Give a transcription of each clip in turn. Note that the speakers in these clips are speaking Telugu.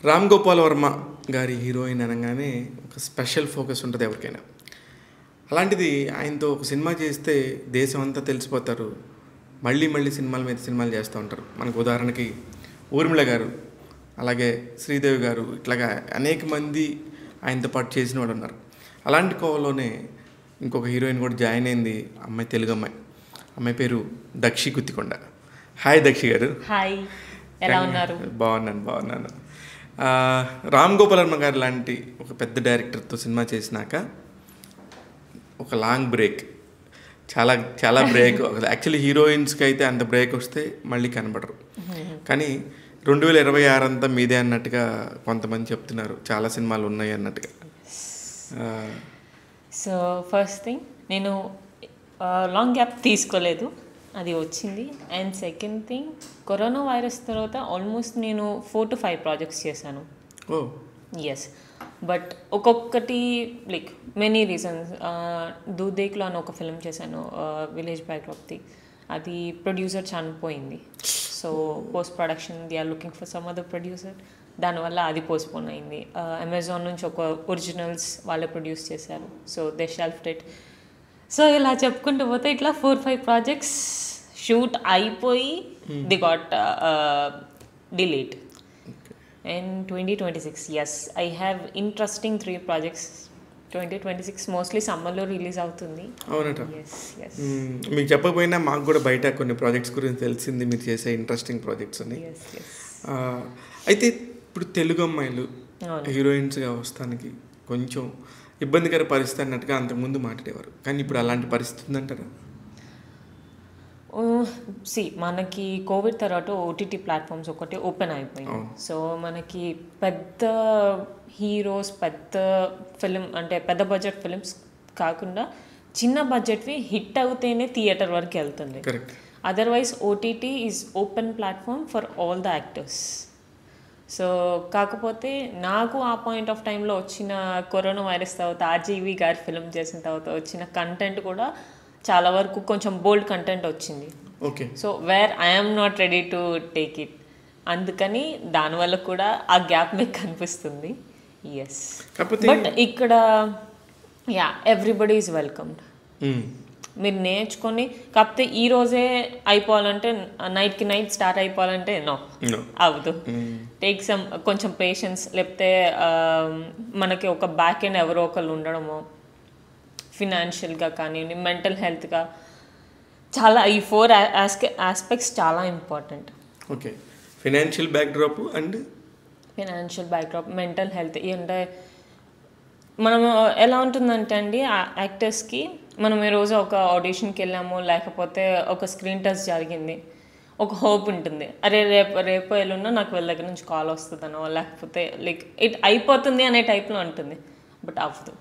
రామ్ గోపాల్ వర్మ గారి హీరోయిన్ అనగానే ఒక స్పెషల్ ఫోకస్ ఉంటుంది ఎవరికైనా. అలాంటిది ఆయనతో ఒక సినిమా చేస్తే దేశం అంతా తెలిసిపోతారు, మళ్ళీ మళ్ళీ సినిమాల మీద సినిమాలు చేస్తూ ఉంటారు. మనకు ఉదాహరణకి ఊర్మిళ గారు, అలాగే శ్రీదేవి గారు, ఇట్లాగా అనేక మంది ఆయనతో పాటు చేసిన వాళ్ళు ఉన్నారు. అలాంటి కోవలోనే ఇంకొక హీరోయిన్ కూడా జాయిన్ అయింది. అమ్మాయి తెలుగు అమ్మాయి. అమ్మాయి పేరు దక్షి గుత్తికొండ. హాయ్ దక్షి గారు. హాయ్, ఎలా ఉన్నారు? బాగున్నాను. రామ్ గోపాల్ వర్మ గారు లాంటి ఒక పెద్ద డైరెక్టర్తో సినిమా చేసినాక ఒక లాంగ్ బ్రేక్, చాలా బ్రేక్. యాక్చువల్లీ హీరోయిన్స్కి అయితే అంత బ్రేక్ వస్తే మళ్ళీ కనబడరు, కానీ 2026 అంతా మీదే అన్నట్టుగా కొంతమంది చెప్తున్నారు. చాలా సినిమాలు ఉన్నాయి అన్నట్టుగా. సో ఫస్ట్ థింగ్, నేను లాంగ్ గ్యాప్ తీసుకోలేదు, అది వచ్చింది. And second thing, corona virus తర్వాత ఆల్మోస్ట్ నేను 4 to 5 ప్రాజెక్ట్స్ చేశాను. ఎస్, బట్ ఒక్కొక్కటి లైక్ మెనీ రీజన్స్. దూదేక్లో అని ఒక ఫిల్మ్ చేశాను, విలేజ్ బ్యాక్డ్రాప్ది. అది ప్రొడ్యూసర్ చనిపోయింది. So post production they are looking for some other producer, దానివల్ల అది పోస్ట్పోన్ అయింది. అమెజాన్ నుంచి ఒక ఒరిజినల్స్ వాళ్ళే ప్రొడ్యూస్ చేశారు, so they shelved it. So ఇలా చెప్పుకుంటూ పోతే ఇట్లా 4-5 ప్రాజెక్ట్స్ షూట్ అయిపోయి the got delete. And 2026, yes, I have interesting 3 projects. 2026 mostly సమ్మర్లో రిలీజ్ అవుతుంది. అవునట. మీకు చెప్పకపోయినా మాకు కూడా బయట కొన్ని ప్రాజెక్ట్స్ గురించి తెలిసింది, మీరు చేసే ఇంట్రెస్టింగ్ ప్రాజెక్ట్స్ అని. అయితే ఇప్పుడు తెలుగు అమ్మాయిలు హీరోయిన్స్గా వస్తానికి కొంచెం ఇబ్బందికర పరిస్థితి అన్నట్టుగా అంతకుముందు మాట్లాడేవారు, కానీ ఇప్పుడు అలాంటి పరిస్థితి ఉందంటారా? మనకి కోవిడ్ తర్వాత ఓటీటీ ప్లాట్ఫామ్స్ ఒకటి ఓపెన్ అయిపోయింది. సో మనకి పెద్ద హీరోస్, పెద్ద ఫిలిం అంటే పెద్ద బడ్జెట్ ఫిలిమ్స్ కాకుండా చిన్న బడ్జెట్వి హిట్ అవుతేనే థియేటర్ వరకు వెళ్తుంది. Otherwise OTT is open platform for all the actors. So కాకపోతే నాకు ఆ పాయింట్ ఆఫ్ టైంలో వచ్చిన కరోనా వైరస్ తర్వాత ఆర్జీవి గారి ఫిల్మ్ చేసిన తర్వాత వచ్చిన కంటెంట్ కూడా చాలా వరకు కొంచెం బోల్డ్ కంటెంట్ వచ్చింది. Okay, so where I'm not ready to take it, అందుకని దానివల్ల కూడా ఆ గ్యాప్ మీకు కనిపిస్తుంది. ఎస్, బట్ ఇక్కడ ఎవ్రీబడి ఈజ్ వెల్కమ్డ్. మీరు నేర్చుకొని, కాకపోతే ఈ రోజే అయిపోవాలంటే, నైట్కి నైట్ స్టార్ట్ అయిపోవాలంటే నో అవ్వదు. టేక్ సమ్ కొంచెం పేషెన్స్, లేకపోతే మనకి ఒక బ్యాక్ ఎండ్ ఎవరో ఒకళ్ళు ఉండడము, ఫినాన్షియల్గా కానివ్వండి, మెంటల్ హెల్త్గా, చాలా ఈ 4 ఆస్పెక్ట్స్ చాలా important. Okay, financial backdrop and mental health. అంటే మనం ఎలా ఉంటుందంటే అండి, యాక్టర్స్కి మనం ఈరోజు ఒక ఆడిషన్కి వెళ్ళాము, లేకపోతే ఒక స్క్రీన్ టెస్ట్ జరిగింది, ఒక హోప్ ఉంటుంది, అరే రేపు ఎల్లున్నా నాకు వీళ్ళ దగ్గర నుంచి కాల్ వస్తుందనో, లేకపోతే లైక్ ఇట్ అయిపోతుంది అనే టైప్లో ఉంటుంది. బట్ అవ్వదు.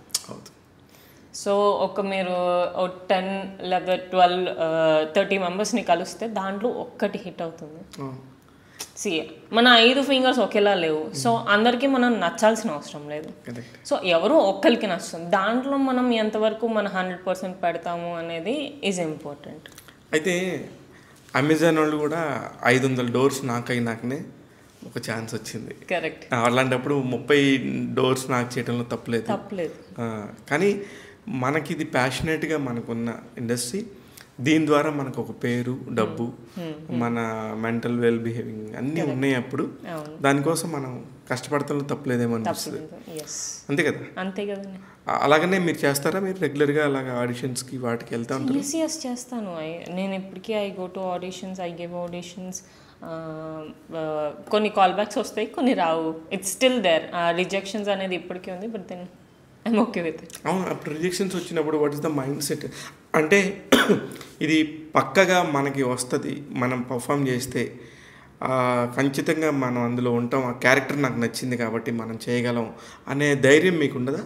సో మీరు 10, 11, 12, 30 మెంబర్స్ని కలిస్తే దాంట్లో ఒక్కటి హిట్ అవుతుంది. మన 5 ఫింగర్స్ ఒకేలా లేవు, సో అందరికీ మనం నచ్చాల్సిన అవసరం లేదు. సో ఎవరో ఒక్కరికి నచ్చుతుంది, దాంట్లో మనం ఎంతవరకు మన 100% పెడతాము అనేది ఈజ్ ఇంపార్టెంట్. అయితే అమెజాన్ వాళ్ళు కూడా 500 డోర్స్ నాకనే ఒక ఛాన్స్ వచ్చింది. కరెక్ట్. అలాంటప్పుడు 30 డోర్స్ నాకు చేయడంలో తప్పలేదు. కానీ మనకి ఇది ప్యాషనేట్గా మనకున్న ఇండస్ట్రీ, దీని ద్వారా మనకు ఒక పేరు, డబ్బు, మన మెంటల్ వెల్ బిహేవింగ్ అన్నీ ఉన్నాయి. అప్పుడు దానికోసం మనం కష్టపడటంలో తప్పలేదేమో అనిపిస్తుంది. అంతే కదా? అంతే కదండి. అలాగనే మీరు చేస్తారా? మీరు రెగ్యులర్గా అలాగా ఆడిషన్స్కి వాటికి వెళ్తా ఉంటారు? ఎస్, చేస్తాను. నేను ఇప్పటికీ I go to auditions, I give auditions. కొన్ని కాల్ బ్యాక్స్ వస్తాయి, కొన్ని రావు. It's still there. రిజెక్షన్స్ అనేది ఇప్పటికీ ఉంది, but then I'm okay with it. అవును, అప్పుడు రిజెక్షన్స్ వచ్చినప్పుడు what is the mindset? అంటే ఇది పక్కగా మనకి వస్తుంది, మనం పర్ఫామ్ చేస్తే ఖచ్చితంగా మనం అందులో ఉంటాం, ఆ క్యారెక్టర్ నాకు నచ్చింది కాబట్టి మనం చేయగలం అనే ధైర్యం మీకు ఉండదా?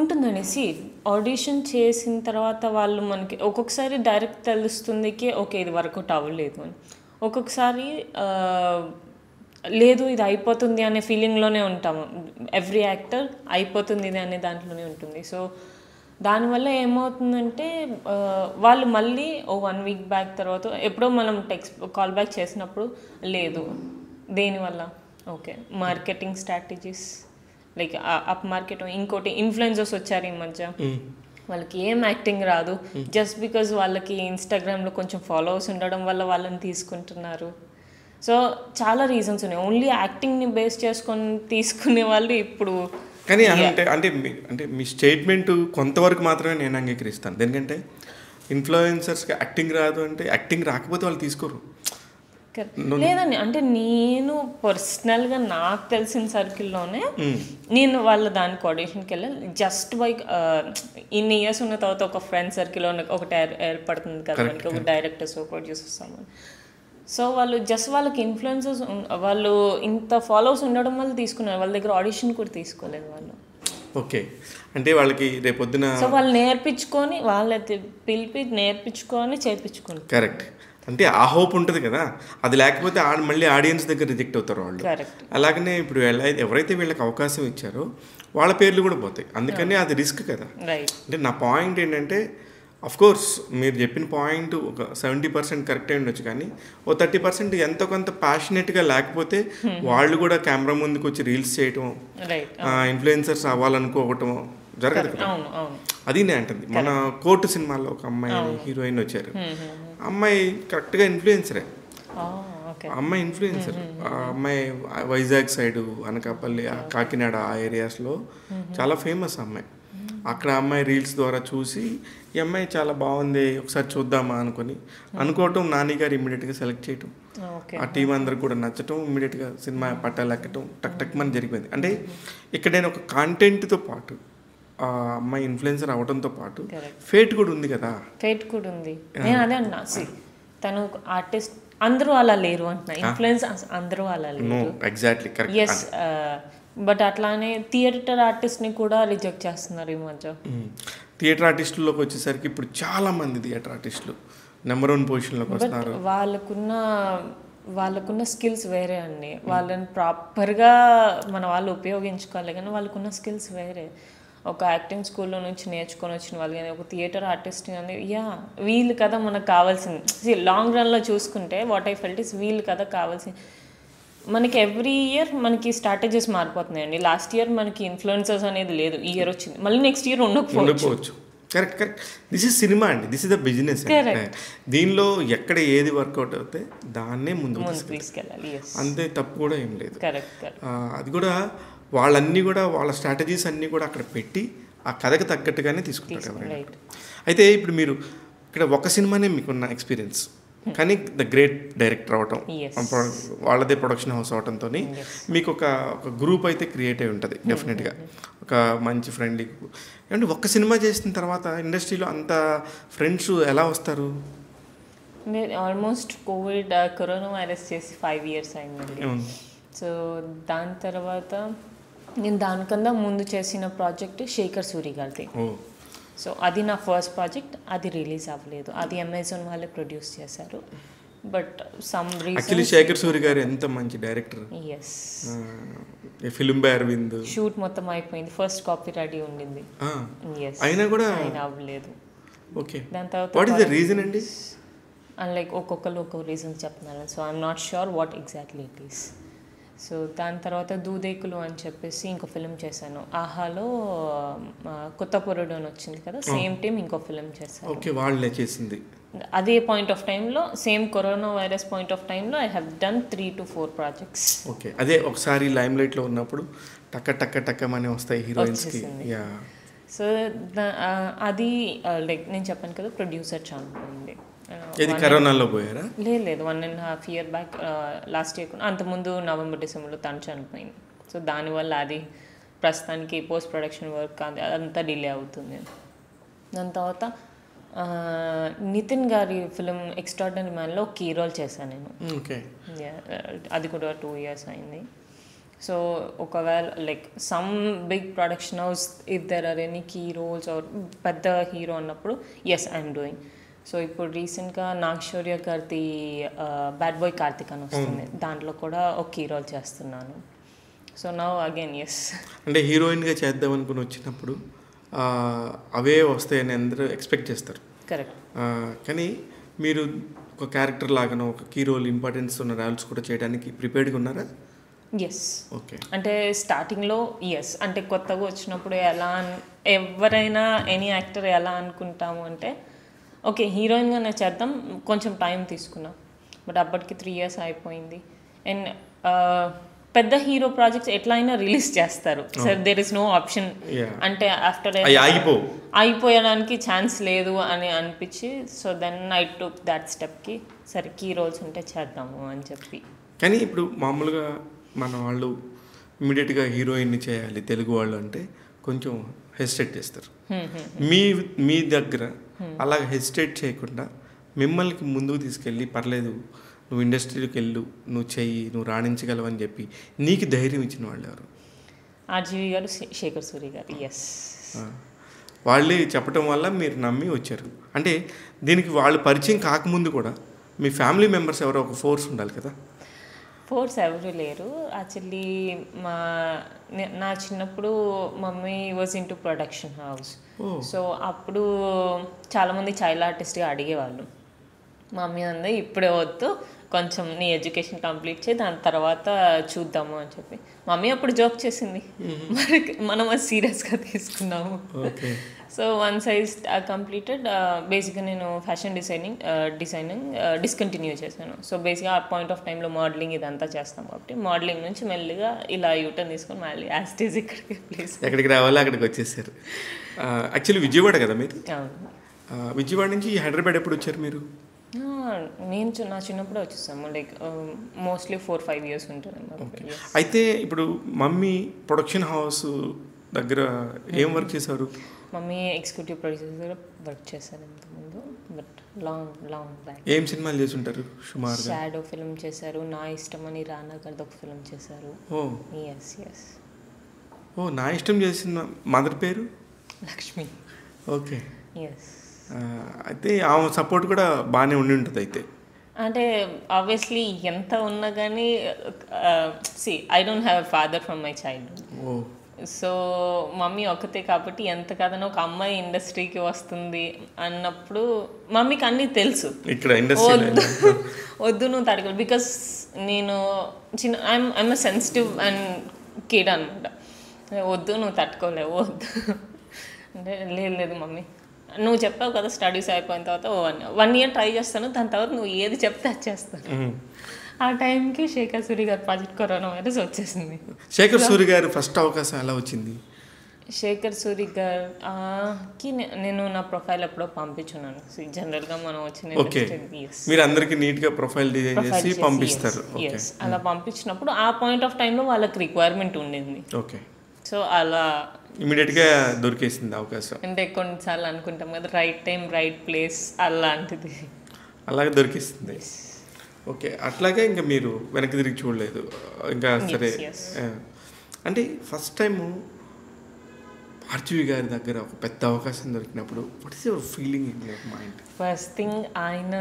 ఉంటుందండి. ఆడిషన్ చేసిన తర్వాత వాళ్ళు మనకి ఒక్కొక్కసారి డైరెక్ట్ తెలుస్తుంది ఓకే ఇది వర్కౌట్ అవ్వలేదు అని, ఒక్కొక్కసారి లేదు ఇది అయిపోతుంది అనే ఫీలింగ్లోనే ఉంటాము. ఎవ్రీ యాక్టర్ అయిపోతుంది ఇది అనే దాంట్లోనే ఉంటుంది. సో దానివల్ల ఏమవుతుందంటే వాళ్ళు మళ్ళీ 1 వీక్ బ్యాక్ తర్వాత ఎప్పుడో మనం కాల్ బ్యాక్ చేసినప్పుడు లేదు దేనివల్ల okay. Marketing strategies like up market. ఇంకోటి ఇన్ఫ్లుయెన్సర్స్ వచ్చారు ఈ మధ్య. వాళ్ళకి ఏం యాక్టింగ్ రాదు, జస్ట్ బికాజ్ వాళ్ళకి ఇన్స్టాగ్రామ్లో కొంచెం ఫాలోవర్స్ ఉండడం వల్ల వాళ్ళని తీసుకుంటున్నారు. సో చాలా రీజన్స్ ఉన్నాయి. ఓన్లీ యాక్టింగ్ని బేస్ చేసుకొని తీసుకునే వాళ్ళు ఇప్పుడు. కానీ అంటే మీ స్టేట్మెంట్ కొంతవరకు మాత్రమే నేను అంగీకరిస్తాను. ఎందుకంటే ఇన్ఫ్లుయెన్సర్స్కి యాక్టింగ్ రాదు అంటే యాక్టింగ్ రాకపోతే వాళ్ళు తీసుకోరు. లేదండి, అంటే నేను పర్సనల్గా నాకు తెలిసిన సర్కిల్లోనే నేను వాళ్ళ దానికి ఆడిషన్కి వెళ్ళాను. జస్ట్ బై ఇన్ని ఇయర్స్ ఉన్న తర్వాత ఒక ఫ్రెండ్ సర్కిల్లో ఒకటి ఏర్పడుతుంది కదా మనకి, ఒక డైరెక్టర్స్ ప్రొడ్యూసర్స్ అన్నమాట. సో వాళ్ళు జస్ట్ వాళ్ళకి ఇన్ఫ్లుయెన్సర్స్, వాళ్ళు ఇంత ఫాలోవర్స్ ఉండడం వల్ల తీసుకున్నారు. వాళ్ళ దగ్గర ఆడిషన్ కూడా తీసుకోలేదు వాళ్ళు. ఓకే, అంటే వాళ్ళకి రేపొద్దున సో వాళ్ళు నేర్పించుకొని, వాళ్ళైతే పిలిపి నేర్పించుకొని చేయించుకుంటారు. కరెక్ట్. అంటే ఆ హోప్ ఉంటుంది కదా, అది లేకపోతే మళ్ళీ ఆడియన్స్ దగ్గర రిజెక్ట్ అవుతారు వాళ్ళు. అలాగనే ఇప్పుడు ఎవరైతే వీళ్ళకి అవకాశం ఇచ్చారో వాళ్ళ పేర్లు కూడా పోతాయి. అందుకని అది రిస్క్ కదా. అంటే నా పాయింట్ ఏంటంటే, కోర్స్ మీరు చెప్పిన పాయింట్ ఒక 70% కరెక్ట్ అయి ఉండొచ్చు, కానీ ఓ 30% ఎంతో కొంత ప్యాషనెట్గా లేకపోతే వాళ్ళు కూడా కెమెరా ముందుకు వచ్చి రీల్స్ చేయటం, ఇన్ఫ్లుయెన్సర్స్ అవ్వాలనుకోవటం జరగదు కదా. అది నేను అంటుంది. మన కోర్టు సినిమాలో ఒక అమ్మాయి హీరోయిన్ వచ్చారు. అమ్మాయి కరెక్ట్గా ఇన్ఫ్లుయెన్సరే. అమ్మాయి ఇన్ఫ్లుయెన్సర్. ఆ అమ్మాయి వైజాగ్ సైడు, అనకాపల్లి, కాకినాడ ఆ ఏరియాస్లో చాలా ఫేమస్ అమ్మాయి. అక్కడ అమ్మాయి రీల్స్ ద్వారా చూసి ఈ అమ్మాయి చాలా బాగుంది, ఒకసారి చూద్దామా అనుకోవటం, నాని గారు ఇమ్మీడియట్గా సెలెక్ట్ చేయటం, ఆ టీం అందరికి కూడా నచ్చటం, ఇమ్మీడియట్గా సినిమా పట్టాలు ఎక్కటం, టక్ మన జరిగిపోయింది. అంటే ఇక్కడ నేను ఒక కాంటెంట్తో పాటు ఆ అమ్మాయి ఇన్ఫ్లుయెన్సర్ అవడంతో పాటు ఫేట్ కూడా ఉంది కదా. ఫేట్ కూడా ఉంది. నేను అదే అన్నా, తను ఆర్టిస్ట్ అందరూ అలా లేరు అంటున్నా, ఇన్ఫ్లుయెన్స్ అందరూ అలా లేరు. Exactly correct. ఎస్, బట్ అట్లానే థియేటర్ ఆర్టిస్ట్ని కూడా రిజెక్ట్ చేస్తున్నారు ఈ మధ్య. థియేటర్ ఆర్టిస్టుల్లోకి వచ్చేసరికి ఇప్పుడు చాలా మంది థియేటర్ ఆర్టిస్టులు నెంబర్ 1 పొజిషన్లోకి వస్తున్నారు. వాళ్ళకున్న స్కిల్స్ వేరే అండి. వాళ్ళని ప్రాపర్గా మన వాళ్ళు ఉపయోగించుకోవాలి, కానీ వాళ్ళకున్న స్కిల్స్ వేరే. ఒక యాక్టింగ్ స్కూల్లో నుంచి నేర్చుకొని వచ్చిన వాళ్ళు కానీ, ఒక థియేటర్ ఆర్టిస్ట్ కానీ, వీళ్ళు కదా మనకు కావాల్సింది. లాంగ్ రన్లో చూసుకుంటే వాట్ ఐ ఫెల్ట్ ఇస్ వీళ్ళు కదా కావాల్సింది. మనకి ఎవ్రీ ఇయర్ మనకి స్ట్రాటజీస్ మారిపోతున్నాయండి. లాస్ట్ ఇయర్ మనకి ఇన్ఫ్లుయెన్సర్స్ అనేది లేదు, ఈ ఇయర్ వచ్చింది, మళ్ళీ నెక్స్ట్ ఇయర్ ఉండకపోవచ్చు. కరెక్ట్. దిస్ ఇస్ సినిమా అండి, దిస్ ఇస్ ద బిజినెస్. దీనిలో ఎక్కడ ఏది వర్కౌట్ అవుతే దాన్నే ముందుకు తీసుకెళ్ళాలి. అంతే, తప్పు కూడా ఏం లేదు. అది కూడా వాళ్ళన్నీ కూడా వాళ్ళ స్ట్రాటజీస్ అన్నీ కూడా అక్కడ పెట్టి ఆ కథకు తగ్గట్టుగానే తీసుకుంటారు ఎవరైనా. అయితే ఇప్పుడు మీరు ఇక్కడ ఒక సినిమానే మీకున్న ఎక్స్పీరియన్స్, కానీ ద గ్రేట్ డైరెక్టర్ అవటం, వాళ్ళదే ప్రొడక్షన్ హౌస్ అవటంతో మీకు ఒక గ్రూప్ అయితే క్రియేట్ అయి ఉంటుంది డెఫినెట్గా, ఒక మంచి ఫ్రెండ్లీ. అంటే ఒక్క సినిమా చేసిన తర్వాత ఇండస్ట్రీలో అంత ఫ్రెండ్స్ ఎలా వస్తారు? ఆల్మోస్ట్ కరోనా వైరస్ చేసి 5 years అయిందండి. సో దాని తర్వాత నేను దానికన్నా ముందు చేసిన ప్రాజెక్ట్ శేఖర్ సూరి గారిది. సో అది నా ఫస్ట్ ప్రాజెక్ట్, అది రిలీజ్ అవ్వలేదు. అది అమెజాన్ వాళ్ళే ప్రొడ్యూస్ చేశారు. But some reason Shekhar Suri గారు ఎంత మంచి director. Yes, film by Aravind shoot మొత్తం అయిపోయింది, ఫస్ట్ కాపీ రెడీ ఉండింది. అయినా కూడా అవ్వలేదు. ఓకే, దాని తర్వాత వాట్ ఇస్ ద రీజన్ అండి? అండ్ లైక్ ఒక్కొక్కరు ఒక్కొక్క రీజన్ చెప్తున్నారు. So I'm not sure what exactly it is. So దాని తర్వాత దూదేకులు అని చెప్పేసి ఇంకో ఫిలిం చేశాను. ఆహాలో కొత్త పొరుడు అని వచ్చింది కదా, సేమ్ టీం ఇంకో ఫిలిం చేశాను. ఓకే, వాళ్ళే చేసింది. అదే పాయింట్ ఆఫ్ టైంలో, same corona virus point of టైంలో I have done 3 to 4 projects. Okay, అదే ఒకసారి లైమ్ లైట్లో ఉన్నప్పుడు టక్క వస్తాయి హీరోయిన్స్కి. సో అది లైక్ నేను చెప్పాను కదా, ప్రొడ్యూసర్ చనిపోయింది. ఇది కరోనాలో పోయారా? లేదు, 1.5 year బ్యాక్, లాస్ట్ ఇయర్. అంతకుముందు November Decemberలో తను చనిపోయింది. సో దానివల్ల అది ప్రస్తుతానికి పోస్ట్ ప్రొడక్షన్ వర్క్ అదంతా డిలే అవుతుంది. దాని తర్వాత నితిన్ గారి ఫిలిం ఎక్స్ట్రాడినరీ మ్యాన్లో కీ రోల్ చేశాను నేను. అది కూడా 2 years అయింది. సో ఒకవేళ like some big production house if there are any key roles are పెద్ద హీరో అన్నప్పుడు ఎస్ ఐఎమ్ డూయింగ్. సో ఇప్పుడు రీసెంట్గా నాగశౌర్య గారిది బ్యాడ్ బాయ్ కార్తిక్ అని వస్తుంది, దాంట్లో కూడా ఒక కీ రోల్ చేస్తున్నాను. So now again yes. అంటే హీరోయిన్గా చేద్దాం అనుకుని వచ్చినప్పుడు అవే వస్తాయని అందరూ ఎక్స్పెక్ట్ చేస్తారు. కరెక్ట్. కానీ మీరు ఒక క్యారెక్టర్ లాగానో ఒక కీ రోల్ ఇంపార్టెన్స్ ఉన్న రోల్స్ కూడా చేయడానికి ప్రిపేర్డ్గా ఉన్నారా? ఎస్. ఓకే. అంటే స్టార్టింగ్లో ఎస్, అంటే కొత్తగా వచ్చినప్పుడు ఎవరైనా ఎనీ యాక్టర్ ఎలా అనుకుంటాము అంటే ఓకే హీరోయిన్గానే చేద్దాం, కొంచెం టైం తీసుకున్నాం. బట్ అప్పటికి 3 years అయిపోయింది. అండ్ పెద్ద హీరో ప్రాజెక్ట్స్ ఎట్లా అయినా రిలీజ్ చేస్తారు sir, there is no option. అంటే ఆఫ్టర్ అయిపోయడానికి ఛాన్స్ లేదు అని అనిపించి, so then I took that స్టెప్కి సరే కీ రోల్స్ ఉంటే చేద్దాము అని చెప్పి. కానీ ఇప్పుడు మామూలుగా మన వాళ్ళు ఇమీడియట్గా హీరోయిన్ని చేయాలి తెలుగు వాళ్ళు అంటే కొంచెం హెసిటేట్ చేస్తారు. మీ దగ్గర అలా హెసిటేట్ చేయకుండా మిమ్మల్ని ముందుకు తీసుకెళ్ళి పర్లేదు నువ్వు ఇండస్ట్రీలోకి వెళ్ళు, నువ్వు చెయ్యి, నువ్వు రాణించగలవు అని చెప్పి నీకు ధైర్యం ఇచ్చిన వాళ్ళు ఎవరు? ఆర్జీవి గారు, శేఖర్ సూరి గారు. ఎస్, వాళ్ళే చెప్పడం వల్ల మీరు నమ్మి వచ్చారు. అంటే దీనికి వాళ్ళు పరిచయం కాకముందు కూడా మీ ఫ్యామిలీ మెంబర్స్ ఎవరో ఒక ఫోర్స్ ఉండాలి కదా? ఫోర్స్ ఎవరు లేరు యాక్చువల్లీ. నా చిన్నప్పుడు mummy was in to production house. So అప్పుడు చాలామంది చైల్డ్ ఆర్టిస్ట్గా అడిగేవాళ్ళు. మమ్మీ అందే ఇప్పుడే వద్దు, కొంచెం నీ ఎడ్యుకేషన్ కంప్లీట్ చేయి, దాని తర్వాత చూద్దాము అని చెప్పి. మమ్మీ అప్పుడు జోక్ చేసింది, మరి మనం అది సీరియస్గా తీసుకున్నాము. సో వన్స్ ఐ కంప్లీటెడ్, బేసిక్గా నేను ఫ్యాషన్ డిజైనింగ్ డిస్కంటిన్యూ చేశాను. సో బేసిక్గా ఆ పాయింట్ ఆఫ్ టైంలో మోడలింగ్ ఇదంతా చేస్తాం కాబట్టి మోడలింగ్ నుంచి మెల్లిగా ఇలా యూటర్న్ తీసుకొని మళ్ళీ యాస్టేజ్ ఇక్కడికి ప్లేస్ ఎక్కడికి రావాలో అక్కడికి వచ్చేసారు. యాక్చువల్లీ విజయవాడ కదా మీరు? అవును. విజయవాడ నుంచి హైదరాబాద్ ఎప్పుడు వచ్చారు మీరు? నేను నా చిన్నప్పుడే వచ్చేసాము, లైక్ మోస్ట్లీ 4-5 years ఉంటుంది. అయితే ఇప్పుడు మమ్మీ ప్రొడక్షన్ హౌస్ దగ్గర ఏం వర్క్ చేశారు? మమ్మీ ఎగ్జిక్యూటివ్ ప్రొడ్యూసర్ దగ్గర వర్క్ చేశారు ఇంతకుముందు, బట్ లాంగ్ బ్యాక్. ఏం సినిమాలు చేసి ఉంటారు సుమారు? షాడో ఫిల్మ్ చేశారు, నా ఇష్టం అని రానా గారిది ఒక ఫిల్మ్ చేశారు. ఎస్. నా ఇష్టం చేసిన మదర్ పేరు లక్ష్మి. ఓకే. ఎస్. అయితే ఆమె సపోర్ట్ కూడా బాగానే ఉండి ఉంటుంది అయితే. అంటే ఆబ్వియస్లీ ఎంత ఉన్నా కానీ I don't have a father from my childhood. So mummy ఒక్కతే కాబట్టి ఎంత కాదని ఒక అమ్మాయి ఇండస్ట్రీకి వస్తుంది అన్నప్పుడు మమ్మీకి అన్నీ తెలుసు. ఇక్కడ వద్దు నువ్వు తడగలు, బికాస్ నేను I'm a sensitive and kid అనమాట. వద్దు నువ్వు తట్టుకోలేవు, వద్దు అంటే లేదు మమ్మీ నువ్వు చెప్పావు కదా స్టడీస్ అయిపోయిన తర్వాత 1 year ట్రై చేస్తాను, దాని తర్వాత నువ్వు ఏది చెప్తే అది చేస్తాను. ఆ టైంకి శేఖర్ సూరి గారి ప్రాజెక్ట్ కరోనా వైరస్ వచ్చేసింది. శేఖర్ సూరి గారు ఫస్ట్ అవకాశం ఎలా వచ్చింది? శేఖర్ సూరి గారికి నేను నా ప్రొఫైల్ ఎప్పుడో పంపించున్నాను. జనరల్గా మనం వచ్చిన మీరు అందరికి నీట్గా ప్రొఫైల్ డిజైన్ చేసి పంపిస్తారు. అలా పంపించినప్పుడు ఆ పాయింట్ ఆఫ్ టైంలో వాళ్ళకి రిక్వైర్మెంట్ ఉండింది. ఓకే. సో అలా ఇమీడియట్గా దొరికేసింది అవకాశం. అంటే కొన్నిసార్లు అనుకుంటాం కదా రైట్ టైం రైట్ ప్లేస్, అలాంటిది అలాగే దొరికిస్తుంది. ఓకే. అట్లాగే ఇంకా మీరు వెనక్కి తిరిగి చూడలేదు ఇంకా? సరే. అంటే ఫస్ట్ టైము ఆర్జీవి గారి దగ్గర ఒక పెద్ద అవకాశం దొరికినప్పుడు what is your feeling in your mind? First thing ఆయన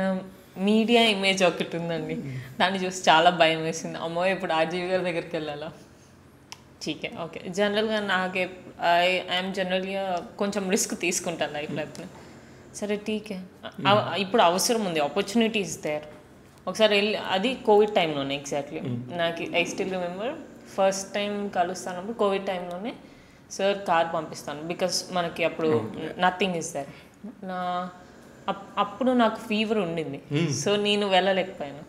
మీడియా ఇమేజ్ ఒకటి ఉందండి, దాన్ని చూసి చాలా భయం వేసింది. అమ్మో ఇప్పుడు ఆర్జీవి గారి దగ్గరికి వెళ్ళాలా? చీకే ఓకే. జనరల్గా ఐఎమ్ జనరల్గా కొంచెం రిస్క్ తీసుకుంటాను లైఫ్లో. సరే టీకే, ఇప్పుడు అవసరం ఉంది, ఆపర్చునిటీ ఇస్ దేర్. ఒకసారి వెళ్ళి, అది కోవిడ్ టైంలోనే ఎగ్జాక్ట్లీ. నాకు I still remember first time కలుస్తానప్పుడు కోవిడ్ టైంలోనే సార్ కార్ పంపిస్తాను, బికాస్ మనకి అప్పుడు నథింగ్ ఇస్ దేర్. అప్పుడు నాకు ఫీవర్ ఉండింది, సో నేను వెళ్ళలేకపోయాను.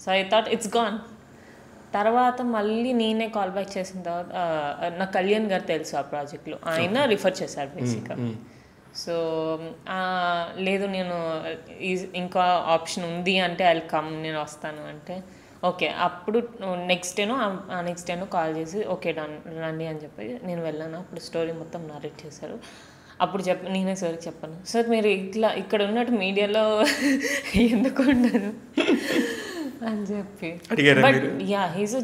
So I thought it's gone. తర్వాత మళ్ళీ నేనే కాల్ బ్యాక్ చేసిన తర్వాత నాకు కళ్యాణ్ గారు తెలుసు ఆ ప్రాజెక్ట్లో, ఆయన రిఫర్ చేశారు బేసిక్గా. సో లేదు నేను ఇంకా ఆప్షన్ ఉంది అంటే ఐ కమ్, నేను వస్తాను అంటే ఓకే. అప్పుడు నెక్స్ట్ డేనో కాల్ చేసి ఓకే డన్ రండి అని చెప్పి నేను వెళ్ళాను. అప్పుడు స్టోరీ మొత్తం నారేట్ చేశారు. అప్పుడు నేనే సార్కి చెప్పాను, సార్ మీరు ఇక్కడ ఉన్నట్టు మీడియాలో ఎందుకు ఉండరు అని చెప్పి. హీస్ అ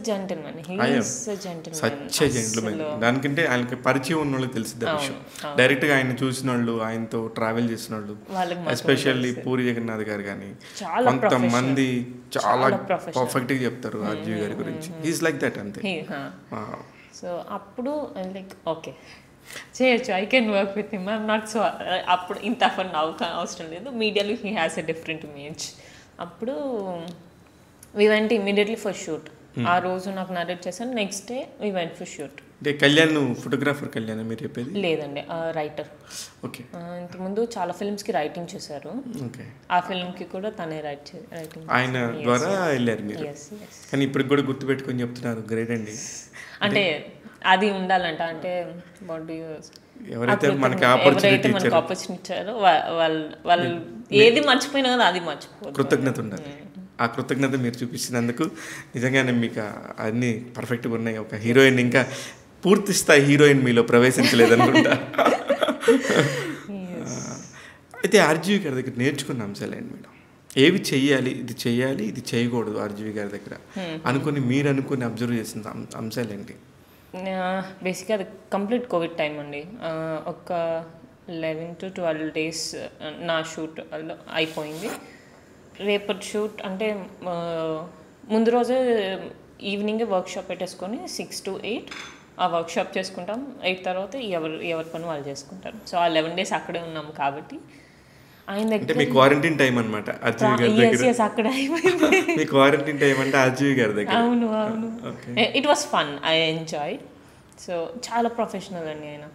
జెంటిల్మెన్, దానికంటే ఆయనకి పరిచయం ఉన్న వాళ్ళకి తెలిసింది విషయం. డైరెక్ట్ గా ఆయన చూసిన వాళ్ళు, ఆయనతో ట్రావెల్ చేసిన వాళ్ళు, ఎస్పెషల్లీ పూరి జగన్నాథ్ గారు కానీ కొంతమంది చాలా పర్ఫెక్ట్ గా చెప్తారు ఆర్జీవి గారి గురించి. హీస్ లైక్ దట్ అంతే. సో అప్పుడు లైక్ ఓకే చేయొచ్చు, I can work with him, I'm not so. అప్పుడు ఇంత అవసరం లేదు, మీడియాలో he has a different image. అప్పుడు we went immediately for shoot. ఆ రోజు నాకు నరేట్ చేశాను, next day we went for shoot. అంటే కళ్యాణ్ ఫోటోగ్రాఫర్ కళ్యాణ్ మీరు చెప్పేది? లేదండి, రైటర్. ఓకే. ఇంతకుముందు చాలా ఫిల్మ్స్కి రైటింగ్ చేశారు. ఓకే. ఆ ఫిల్మ్కి కూడా తనే రైటింగ్ ఆయన ద్వారా వెళ్ళారు మీరు. కానీ ఇప్పుడు కూడా గుర్తుపెట్టుకొని చెప్తున్నారు, గ్రేట్ అండి. అంటే అది ఉండాలంట, అంటే ఎవరైతే మనకి ఆపర్చునిటీ ఇచ్చారో వాళ్ళు ఏది మర్చిపోయినా కదా అది మర్చిపోదు, కృతజ్ఞత ఉండాలి. ఆ కృతజ్ఞత మీరు చూపించినందుకు నిజంగానే మీకు అన్నీ పర్ఫెక్ట్గా ఉన్నాయి. ఒక హీరోయిన్, ఇంకా పూర్తి స్థాయి హీరోయిన్ మీలో ప్రవేశించలేదనుకుంటా. అయితే ఆర్జీవి గారి దగ్గర నేర్చుకున్న అంశాలు ఏంటి మేడం? ఏవి చెయ్యాలి, ఇది చెయ్యాలి, ఇది చేయకూడదు ఆర్జీవి గారి దగ్గర అనుకుని మీరు అనుకుని అబ్జర్వ్ చేసిన అంశాలు ఏంటి? బేసిక్గా అది కంప్లీట్ కోవిడ్ టైం అండి. ఒక 11 to 12 days నా షూట్ అయిపోయింది. రేపటి షూట్ అంటే ముందు రోజే ఈవినింగే వర్క్షాప్ పెట్టేసుకొని 6 to 8 ఆ వర్క్షాప్ చేసుకుంటాం. 8 తర్వాత ఎవరి పని వాళ్ళు చేసుకుంటారు. సో ఆ 11 days అక్కడే ఉన్నాము కాబట్టి ఆయన దగ్గర మీ క్వారంటైన్ టైం అన్నమాట. ఆర్జీవి గారి దగ్గర అక్కడ అయిపోయింది. మీ క్వారంటైన్ టైం అంటే ఆర్జీవి గారి దగ్గర. అవును. It was fun, I enjoy. So చాలా ప్రొఫెషనల్ అండి ఆయన.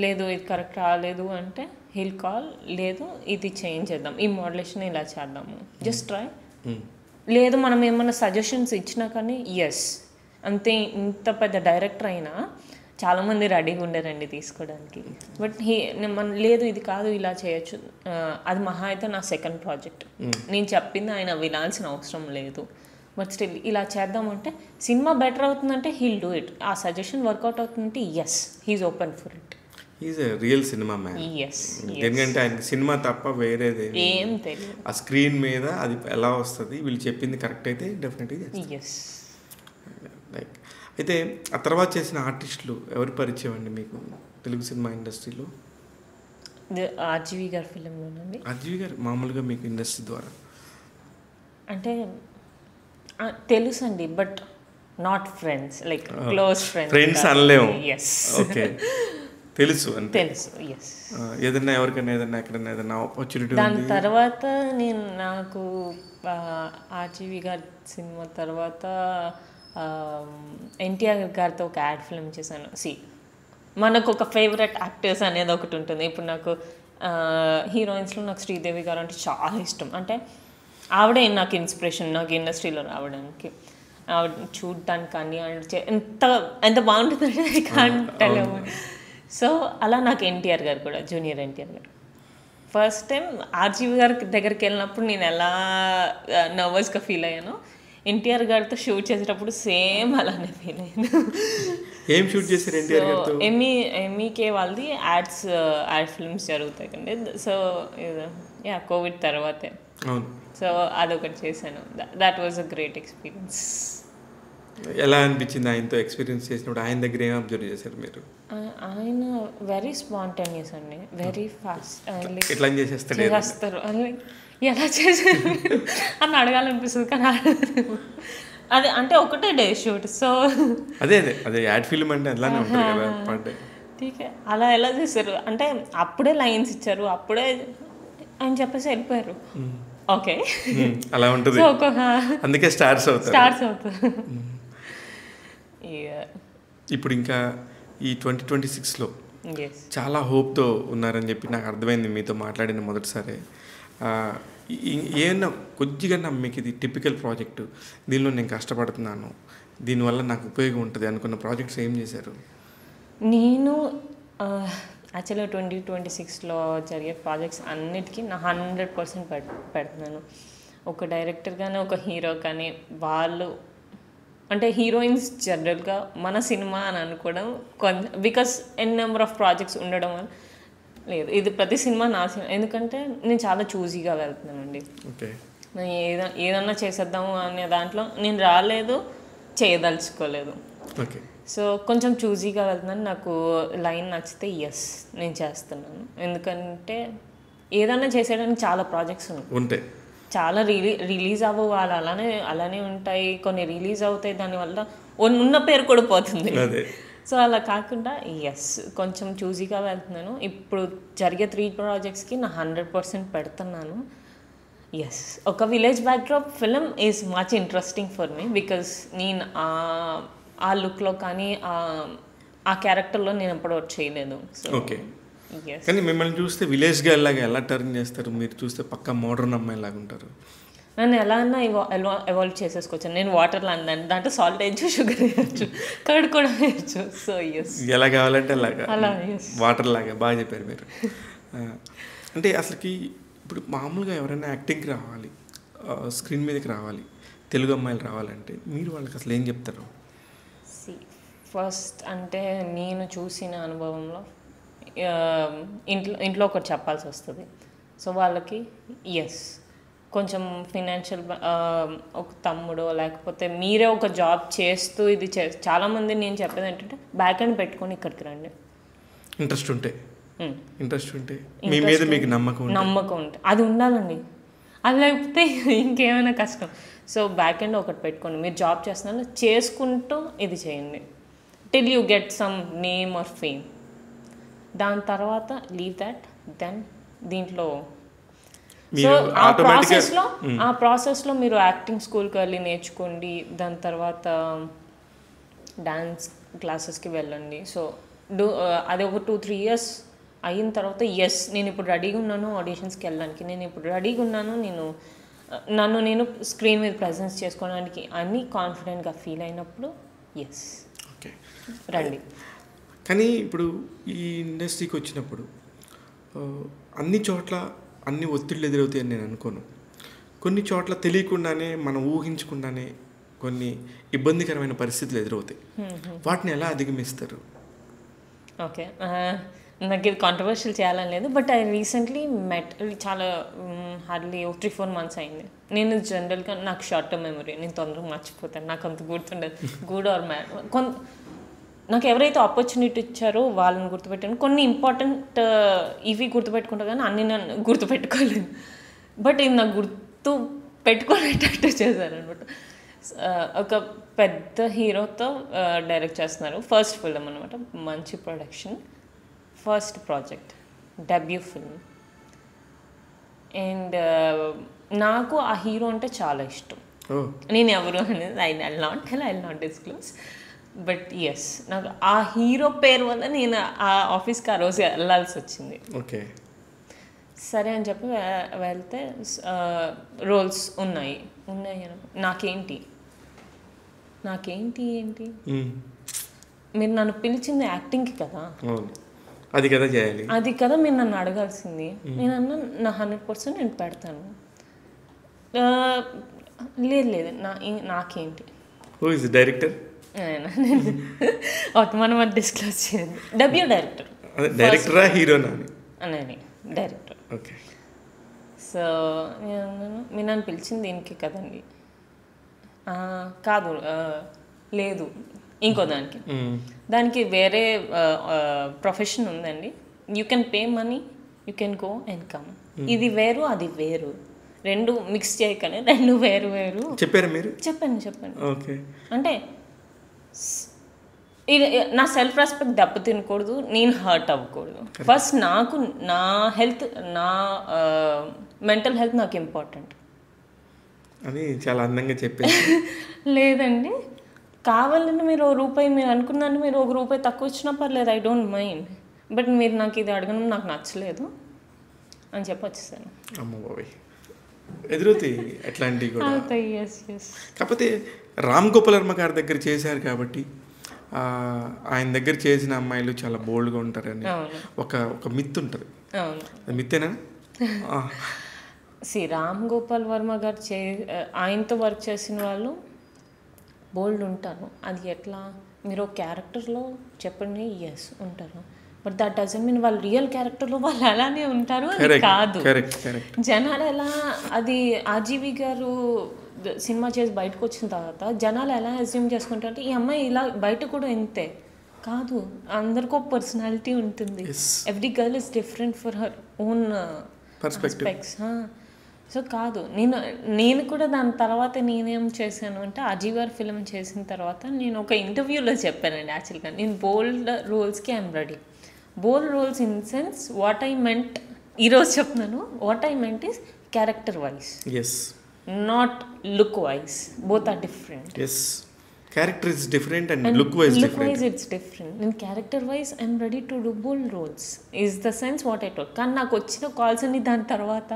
లేదు ఇది కరెక్ట్ రాలేదు అంటే హిల్ కాల్, లేదు ఇది చేంజ్ చేద్దాం, ఈ మోడ్యులేషన్ ఇలా చేద్దాము, జస్ట్ ట్రై. లేదు మనం ఏమన్నా సజెషన్స్ ఇచ్చినా కానీ ఎస్ అంతే. ఇంత పెద్ద డైరెక్టర్ అయినా చాలామంది రెడీగా ఉండరండి తీసుకోవడానికి. బట్ లేదు ఇది కాదు ఇలా చేయొచ్చు. అది మహా అయితే నా సెకండ్ ప్రాజెక్ట్. నేను చెప్పింది ఆయన వినాల్సిన అవసరం లేదు. బట్ స్టిల్ ఇలా చేద్దామంటే సినిమా బెటర్ అవుతుందంటే హీల్ డూ ఇట్. ఆ సజెషన్ వర్కౌట్ అవుతుందంటే yes, he is open for it. Is a real cinema man. ఎందుకంటే ఆయన సినిమా తప్ప వేరేది ఏం తెలియదు. ఆ స్క్రీన్ మీద అది ఎలా వస్తుంది, వీళ్ళు చెప్పింది కరెక్ట్ అయితే డెఫినెట్గా లైక్. అయితే ఆ తర్వాత చేసిన ఆర్టిస్టులు ఎవరు పరిచయం అండి మీకు తెలుగు సినిమా ఇండస్ట్రీలో? ఆర్జీవి గారి ఫిలింలోనండి. ఆర్జీవి గారు మామూలుగా మీకు ఇండస్ట్రీ ద్వారా అంటే తెలుసు అండి, but not friends, like close friends అనలేము. ఎస్, ఓకే, తెలుసు అంటే తెలుసు. ఎస్, ఏదన్నా ఎవరికైనా ఎక్కడైనా ఏదైనా ఆపర్చునిటీ. దాని తర్వాత నాకు ఆర్జీవి గారి సినిమా తర్వాత ఎన్టీఆర్ గారితో ఒక యాడ్ ఫిల్మ్ చేశాను. మనకు ఒక ఫేవరెట్ యాక్టర్స్ అనేది ఒకటి ఉంటుంది. ఇప్పుడు నాకు హీరోయిన్స్లో నాకు శ్రీదేవి గారు అంటే చాలా ఇష్టం. అంటే ఆవిడే నాకు ఇన్స్పిరేషన్, నాకు ఇండస్ట్రీలో రావడానికి. ఆవిడ చూడటానికి కానీ ఎంత బాగుంటుందంటే ఐ కాంట్ టెల్. సో అలా నాకు ఎన్టీఆర్ గారు కూడా, జూనియర్ ఎన్టీఆర్ గారు. ఫస్ట్ టైం ఆర్జీవి గారి దగ్గరికి వెళ్ళినప్పుడు నేను ఎలా నర్వస్గా ఫీల్ అయ్యానో, ఎన్టీఆర్ గారితో షూట్ చేసేటప్పుడు సేమ్ అలానే ఫీల్ అయ్యాను. ఏం షూట్ చేశారు ఎన్టీఆర్ గారితో? ఎంఈకే వాళ్ళది యాడ్ ఫిల్మ్స్ జరుగుతాయి కండి. సో కోవిడ్ తర్వాతే. సో అదొకటి చేశాను. That was a great experience. ఎలా అనిపించింది ఆయనతో ఎక్స్పీరియన్స్ చేసినప్పుడు? ఆయన దగ్గర ఏం అబ్జర్వ్ చేశారు మీరు? ఆయన వెరీ స్పాంటేనియస్ అండి, వెరీ ఫాస్ట్. ఎట్లా చేసేస్తారు ఎలా చేశారు అని అడగాలనిపిస్తుంది కానీ అది అంటే ఒకటే డే షూట్. సో అదే యాడ్ ఫిల్మ్ అంటే అలానే ఉంటుంది కదా పర్ డే. ఠీకే, అలా ఎలా చేశారు అంటే అప్పుడే లైన్స్ ఇచ్చారు, అప్పుడే ఆయన చెప్పేసి వెళ్ళిపోయారు. ఓకే, అలా ఉంటుంది. అందుకే స్టార్స్ అవుతారు. ఇప్పుడు ఇంకా ఈ 2026లో చాలా హోప్తో ఉన్నారని చెప్పి నాకు అర్థమైంది మీతో మాట్లాడిన మొదటిసారి. ఏమన్నా కొద్దిగా మీకు ఇది టిపికల్ ప్రాజెక్టు, దీనిలో నేను కష్టపడుతున్నాను, దీనివల్ల నాకు ఉపయోగం ఉంటుంది అనుకున్న ప్రాజెక్ట్స్ ఏం చేశారు? నేను యాక్చువల్గా 2026లో జరిగే ప్రాజెక్ట్స్ అన్నిటికీ నా 100% పెడుతున్నాను. ఒక డైరెక్టర్ కానీ ఒక హీరో కానీ వాళ్ళు అంటే హీరోయిన్స్ జనరల్గా మన సినిమా అని అనుకోవడం కొంచెం, బికాస్ నెంబర్ ఆఫ్ ప్రాజెక్ట్స్ ఉండడం వల్ల లేదు. ఇది ప్రతి సినిమా నా సినిమా, ఎందుకంటే నేను చాలా చూజీగా వెళ్తున్నానండి. ఏదన్నా చేసేద్దాము అనే దాంట్లో నేను రాలేదు, చేయదలుచుకోలేదు. సో కొంచెం చూజీగా వెళ్తున్నాను. నాకు లైన్ నచ్చితే ఎస్ నేను చేస్తున్నాను. ఎందుకంటే ఏదన్నా చేసేయడానికి చాలా ప్రాజెక్ట్స్ ఉంటాయి, చాలా రిలీజ్ అవ్వవు, వాళ్ళు అలానే ఉంటాయి. కొన్ని రిలీజ్ అవుతాయి, దానివల్ల ఉన్న పేరు కూడా పోతుంది. సో అలా కాకుండా ఎస్ కొంచెం చూజీగా వెళ్తున్నాను. ఇప్పుడు జరిగే 3 ప్రాజెక్ట్స్కి నా 100% పెడుతున్నాను. ఎస్, ఒక village backdrop film is much interesting for me because నేను ఆ లుక్లో కానీ ఆ క్యారెక్టర్లో నేను ఎప్పటివరకు చేయలేదు. So okay. ఎస్. కానీ మిమ్మల్ని చూస్తే విలేజ్ గర్ల్ లాగా ఎలా టర్న్ చేస్తారు, మీరు చూస్తే పక్కా మోడర్న్ అమ్మాయి లాగా ఉంటారు. నన్ను ఎలా అన్నా ఎవాల్వ్ చేసేసుకోవచ్చు. నేను వాటర్లో అందాను, దాంట్లో సాల్ట్ వేయచ్చు, షుగర్ వేయచ్చు, కర్డ్ కూడా వేయచ్చు. సో ఎస్, ఎలా కావాలంటే అలాగా అలా ఎస్. వాటర్ లాగా. బాగా చెప్పారు మీరు. అంటే అసలుకి ఇప్పుడు మామూలుగా ఎవరైనా యాక్టింగ్కి రావాలి, స్క్రీన్ మీదకి రావాలి, తెలుగు అమ్మాయిలు రావాలంటే మీరు వాళ్ళకి అసలు ఏం చెప్తారు? ఫస్ట్ అంటే నేను చూసిన అనుభవంలో ఇంట్లో ఒకటి చెప్పాల్సి వస్తుంది. సో వాళ్ళకి ఎస్, కొంచెం ఫినాన్షియల్ ఒక తమ్ముడో లేకపోతే మీరే ఒక జాబ్ చేస్తూ ఇది చాలామంది నేను చెప్పేది ఏంటంటే బ్యాక్ అండ్ పెట్టుకొని ఇక్కడికి రండి. ఇంట్రెస్ట్ ఉంటే మీ మీద మీకు నమ్మకం ఉంటే అది ఉండాలండి. అది లేకపోతే ఇంకేమైనా కష్టం. సో బ్యాక్ అండ్ ఒకటి పెట్టుకోండి. మీరు జాబ్ చేస్తున్నారు, చేసుకుంటూ ఇది చేయండి till you get some name or fame. దాని తర్వాత లీవ్ దాట్, దెన్ దీంట్లో సో ఆ ప్రాసెస్లో మీరు యాక్టింగ్ స్కూల్కి వెళ్ళి నేర్చుకోండి. దాని తర్వాత డాన్స్ క్లాసెస్కి వెళ్ళండి. సో అది ఒక 2-3 years అయిన తర్వాత ఎస్, నేను ఇప్పుడు రెడీగా ఉన్నాను ఆడిషన్స్కి వెళ్ళడానికి, నేను ఇప్పుడు రెడీగా ఉన్నాను, నన్ను నేను స్క్రీన్ మీద ప్రెజెన్స్ చేసుకోవడానికి అన్నీ కాన్ఫిడెంట్గా ఫీల్ అయినప్పుడు ఎస్ ఓకే రండి. కానీ ఇప్పుడు ఈ ఇండస్ట్రీకి వచ్చినప్పుడు అన్ని చోట్ల అన్ని ఒత్తిళ్ళు ఎదురవుతాయని నేను అనుకోను. కొన్ని చోట్ల తెలియకుండానే మనం ఊహించకుండానే కొన్ని ఇబ్బందికరమైన పరిస్థితులు ఎదురవుతాయి. వాటిని ఎలా అధిగమిస్తారు? ఓకే, నాకు ఇది కాంట్రవర్షియల్ చేయాలని లేదు, బట్ ఐ రీసెంట్లీ మెట్ చాలా హార్డ్లీ 3-4 months అయింది. నేను జనరల్గా నాకు షార్ట్ టర్మ్ మెమరీ, నేను తొందరగా మర్చిపోతాను, నాకు అంత గుర్తుండదు. గుడ్ ఆర్ బ్యాడ్ నాకు ఎవరైతే ఆపర్చునిటీ ఇచ్చారో వాళ్ళని గుర్తుపెట్టాను. కొన్ని ఇంపార్టెంట్ ఇవి గుర్తుపెట్టుకుంటా కానీ అన్ని నన్ను గుర్తుపెట్టుకోలేదు. బట్ ఇది నాకు గుర్తు పెట్టుకునేటట్టు చేశారనమాట. ఒక పెద్ద హీరోతో డైరెక్ట్ చేస్తున్నారు, ఫస్ట్ ఫిల్మ్ అనమాట, మంచి production, first project, debut film. And నాకు ఆ హీరో అంటే చాలా ఇష్టం. నేను ఎవరు అనేది I not disclose, but yes, నాకు ఆ హీరో పేరు వల్ల నేను ఆ ఆఫీస్కి ఆ రోజు వెళ్ళాల్సి వచ్చింది. ఓకే, సరే అని చెప్పి వెళ్తే రోల్స్ ఉన్నాయి. నాకేంటి ఏంటి మీరు నన్ను పిలిచింది యాక్టింగ్కి కదా, అది కదా చేయాలి, అది కదా మీరు నన్ను అడగాల్సింది. నేను అన్నా నా 100% నేను పెడతాను. లేదు నాకేంటి. డైరెక్టర్ మనం అది డిస్క్లోజ్ చేయండి. డెబ్యూ డైరెక్టరా హీరోనా అని డైరెక్టర్. ఓకే. సో మీరు నన్ను పిలిచింది దీనికి కదండి. కాదు, లేదు, ఇంకో దానికి వేరే ప్రొఫెషన్ ఉందండి. You can pay money, you can go and come. ఇది వేరు అది వేరు, రెండు మిక్స్ చేయకనే రెండు వేరు చెప్పారు మీరు. చెప్పాను. ఓకే. అంటే ఇది నా సెల్ఫ్ రెస్పెక్ట్ దెబ్బతినకూడదు, నేను హర్ట్ అవ్వకూడదు. ఫస్ట్ నాకు నా హెల్త్, నా మెంటల్ హెల్త్ నాకు ఇంపార్టెంట్ అని చాలా అందంగా చెప్పారు. లేదండి, కావాలంటే మీరు ₹1 మీరు అనుకున్నాను, మీరు ₹1 తక్కువ ఇచ్చినా పర్లేదు, ఐ డోంట్ మైండ్. బట్ మీరు నాకు ఇది అడగడం నాకు నచ్చలేదు అని చెప్పి వచ్చేసాను. అమ్మ బాబాయ్, ఎదురుతాయి అట్లాంటివి కూడా. కాకపోతే రామ్ గోపాల్ వర్మ గారి దగ్గర చేశారు కాబట్టి ఆయన దగ్గర చేసిన అమ్మాయిలు చాలా బోల్డ్గా ఉంటారని ఒక మిత్ ఉంటుంది. అది మిత్తేనా? రామ్ గోపాల్ వర్మ గారు ఆయనతో వర్క్ చేసిన వాళ్ళు బోల్డ్ ఉంటారు. అది ఎట్లా, మీరు ఒక క్యారెక్టర్లో చెప్పండి, ఎస్ ఉంటారు, బట్ దట్ డజంట్ మీన్ వాళ్ళు రియల్ క్యారెక్టర్లో వాళ్ళు అలానే ఉంటారు అని కాదు. జనాలు ఎలా, అది ఆర్జీవి గారు సినిమా చేసి బయటకు వచ్చిన తర్వాత జనాలు ఎలా అజ్యూమ్ చేసుకుంటారంటే ఈ అమ్మాయి ఇలా బయట కూడా ఇంతే కాదు, అందరికీ ఒక పర్సనాలిటీ ఉంటుంది. Every girl is different for her own perspectives. So కాదు, నేను కూడా దాని తర్వాత నేనేం చేశాను అంటే అజయ్ గారు ఫిల్మ్ చేసిన తర్వాత నేను ఒక ఇంటర్వ్యూలో చెప్పానండి, యాక్చువల్గా నేను బోల్డ్ రోల్స్కి I'm ready. Bold roles in sense what I meant ఈరోజు చెప్తున్నాను, what I meant is character wise, as not look wise. Both are different. Yes, character is different and look wise different. It's different. నేను character wise I'm ready to do bold roles is the sense what I told. కానీ నాకు వచ్చిన కాల్స్ అన్ని దాని తర్వాత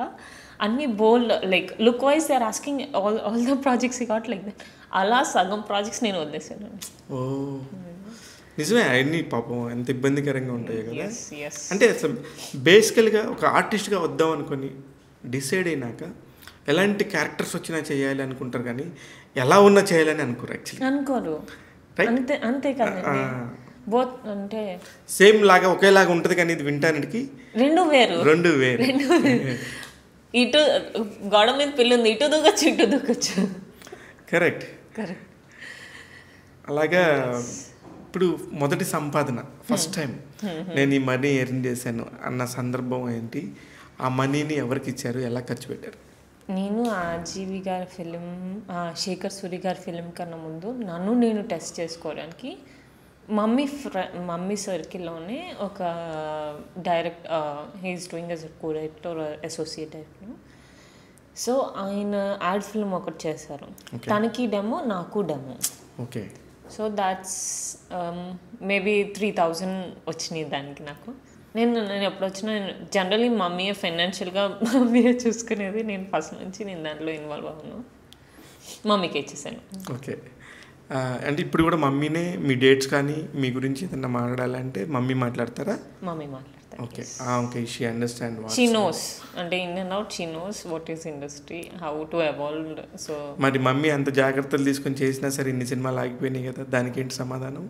అన్ని bold, like look wise they are asking all the projects ఈ గాట్ లైక్ దట్. అలా సగం ప్రాజెక్ట్స్ నేను వదిలేసాను. ఓ నిజమే, అవన్నీ పాపం ఎంత ఇబ్బందికరంగా ఉంటాయి కదా. Yes. అంటే అసలు బేసికల్గా ఒక ఆర్టిస్ట్గా వద్దాం అనుకొని డిసైడ్ అయినాక ఎలాంటి క్యారెక్టర్స్ వచ్చినా చేయాలి అనుకుంటారు, కానీ ఎలా ఉన్నా చేయాలని అనుకోరు యాక్చువల్లీ. అనుకోరు. అంతే కదండి. బోత్ అంటే సేమ్ లాగా ఒకేలాగా ఉంటుంది, కానీ ఇది వింటానికి రెండు వేరు. ఇటు గోడ మీద పిల్లి ఉంది, ఇటు దూకొచ్చు ఇటు దూకొచ్చు. కరెక్ట్. అలాగా ఇప్పుడు మొదటి సంపాదన ఫస్ట్ టైం నేను ఈ మనీ ఎర్న్ చేశాను అన్న సందర్భం ఏంటి? ఆ మనీని ఎవరికి ఇచ్చారు, ఎలా ఖర్చు పెట్టారు? నేను ఆర్జీవి గారి ఫిలిం, శేఖర్ సూరి గారి ఫిలిం కన్నా ముందు నన్ను నేను టెస్ట్ చేసుకోవడానికి మమ్మీ సర్కిల్లోనే ఒక direct, he is doing as co director associate director. So ఆయన యాడ్ ఫిల్మ్ ఒకటి చేశారు, తనకి డెమో నాకు demo. Okay. So that's maybe 3,000 వచ్చినాయి దానికి నాకు. నేను ఎప్పుడు వచ్చినా జనరలీ మమ్మీయే ఫైనాన్షియల్గా మమ్మీయే చూసుకునేది. నేను ఫస్ట్ నుంచి నేను దాంట్లో ఇన్వాల్వ్ అవ్వను, మమ్మీకి ఇచ్చేసాను. ఓకే. అంటే ఇప్పుడు కూడా మమ్మీనే మీ డేట్స్ కానీ మీ గురించి ఏదన్నా మాట్లాడాలంటే మమ్మీ మాట్లాడతారా? మమ్మీ మాట్లాడతారు. Okay. Okay, she understand. She knows, అంటే in and out she knows what is industry, how to evolve. So మరి మమ్మీ అంత జాగ్రత్తలు తీసుకొని చేసినా సరే ఇన్ని సినిమాలు ఆగిపోయినాయి కదా, దానికి ఏంటి సమాధానం?